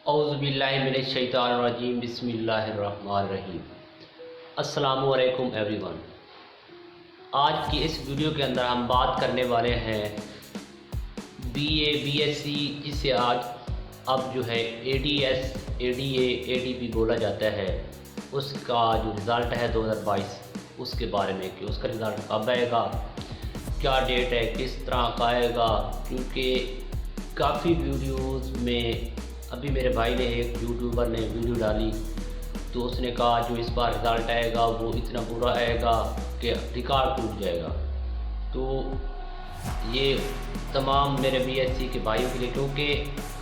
औज़ुबिल्लाहिमिनश्शैतानिर्रजीम बिस्मिल्लाहिर्रहमानिर्रहीम। अस्सलामु अलैकुम एवरीवन। आज की इस वीडियो के अंदर हम बात करने वाले हैं बीए, बीएससी, जिसे आज अब जो है एडीएस, एडीए, एडीपी बोला जाता है, उसका जो रिज़ल्ट है 2022 उसके बारे में कि उसका रिज़ल्ट कब आएगा, क्या डेट है, किस तरह का आएगा। क्योंकि काफ़ी वीडियोज़ में अभी मेरे भाई ने, एक यूट्यूबर ने वीडियो डाली तो उसने कहा जो इस बार रिज़ल्ट आएगा वो इतना बुरा आएगा कि रिकॉर्ड टूट जाएगा। तो ये तमाम मेरे बीएससी के भाइयों के लिए, क्योंकि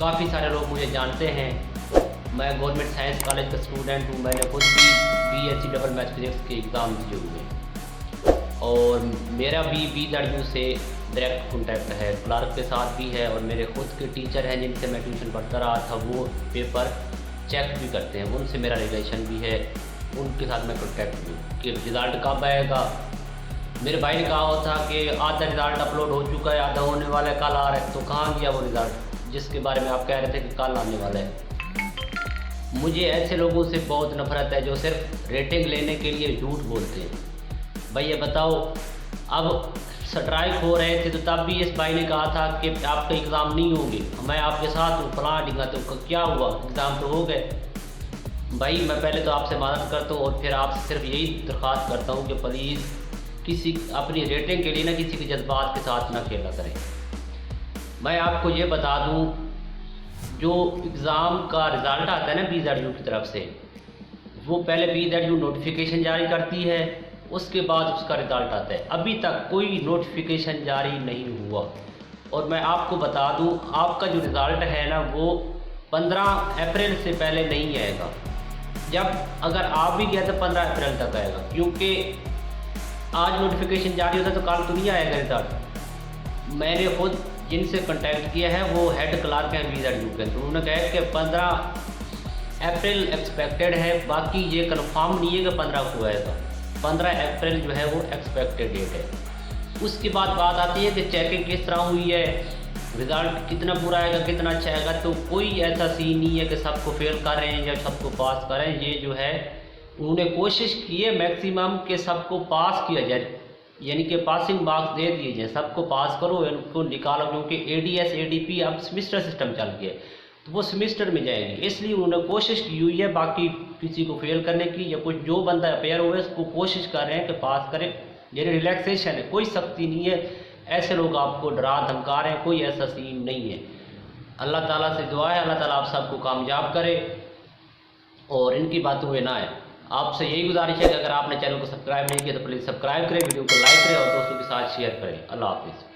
काफ़ी सारे लोग मुझे जानते हैं। मैं गवर्नमेंट साइंस कॉलेज का स्टूडेंट हूँ। मैंने खुद भी बीएससी डबल मैथ फिजिक्स के एग्ज़ाम दिए हुए और मेरा भी BZU से डायरेक्ट कॉन्टैक्ट है, क्लार्क के साथ भी है। और मेरे खुद के टीचर हैं जिनसे मैं ट्यूशन पढ़ता रहा था, वो पेपर चेक भी करते हैं, उनसे मेरा रिलेशन भी है, उनके साथ मैं कॉन्टैक्ट हूँ कि रिज़ल्ट कब आएगा। मेरे भाई ने कहा था कि आधा रिज़ल्ट अपलोड हो चुका है, आधा होने वाला है, कल आ रहा है। तो कहाँ गया वो रिज़ल्ट जिसके बारे में आप कह रहे थे कि कल आने वाला है। मुझे ऐसे लोगों से बहुत नफरत है जो सिर्फ रेटिंग लेने के लिए झूठ बोलते हैं। भाई ये बताओ, अब स्ट्राइक हो रहे थे तो तब भी इस भाई ने कहा था कि आपके एग्ज़ाम नहीं होंगे, मैं आपके साथ हूँ, फलां ढिंगा। तो क्या हुआ, एग्ज़ाम तो हो गए। भाई मैं पहले तो आपसे मदद करता हूँ और फिर आपसे सिर्फ यही दरख्वास्त करता हूँ कि प्लीज़ किसी अपनी रेटिंग के लिए ना किसी के जज्बात के साथ ना खेला करें। मैं आपको ये बता दूँ, जो एग्ज़ाम का रिज़ल्ट आता है ना BZU की तरफ से, वो पहले BZU नोटिफिकेशन जारी करती है, उसके बाद उसका रिज़ल्ट आता है। अभी तक कोई नोटिफिकेशन जारी नहीं हुआ। और मैं आपको बता दूं, आपका जो रिज़ल्ट है ना वो 15 अप्रैल से पहले नहीं आएगा। जब अगर आ भी गया तो 15 अप्रैल तक आएगा, क्योंकि आज नोटिफिकेशन जारी होता है तो कल तो नहीं आएगा रिज़ल्ट। मैंने खुद जिनसे कॉन्टैक्ट किया है वो हेड क्लार्क हैं BZU के, तो उन्होंने कहा कि 15 अप्रैल एक्सपेक्टेड है, बाकी ये कन्फर्म नहीं है कि 15 को आएगा। 15 अप्रैल जो है वो एक्सपेक्टेड डेट है। उसके बाद बात आती है कि चेकिंग किस तरह हुई है, रिज़ल्ट कितना बुरा आएगा, कितना अच्छा आएगा। तो कोई ऐसा सीन नहीं है कि सबको फेल कर रहे हैं या सबको पास कर रहे हैं। ये जो है उन्होंने कोशिश की है मैक्सिमम कि सबको पास किया जाए, यानी कि पासिंग मार्क्स दे दिए जाए, सबको पास करो, उनको निकालो। क्योंकि एडीएस, एडीपी अब सेमेस्टर सिस्टम चल गया तो वो सेमेस्टर में जाएंगे, इसलिए उन्होंने कोशिश की हुई है। बाकी किसी को फेल करने की या कुछ जो बंदा अपेयर हुआ है उसको कोशिश कर रहे हैं कि पास करें। ये रिलैक्सेशन है, कोई सख्ती नहीं है। ऐसे लोग आपको डरा धमका रहे हैं, कोई ऐसा सीन नहीं है। अल्लाह ताला से दुआ है, अल्लाह ताला आप सबको कामयाब करे और इनकी बातों में ना आए। आपसे यही गुजारिश है कि अगर आपने चैनल को सब्सक्राइब नहीं किया तो प्लीज़ सब्सक्राइब करें, वीडियो को लाइक करें और दोस्तों के साथ शेयर करें। अल्लाह हाफिज़।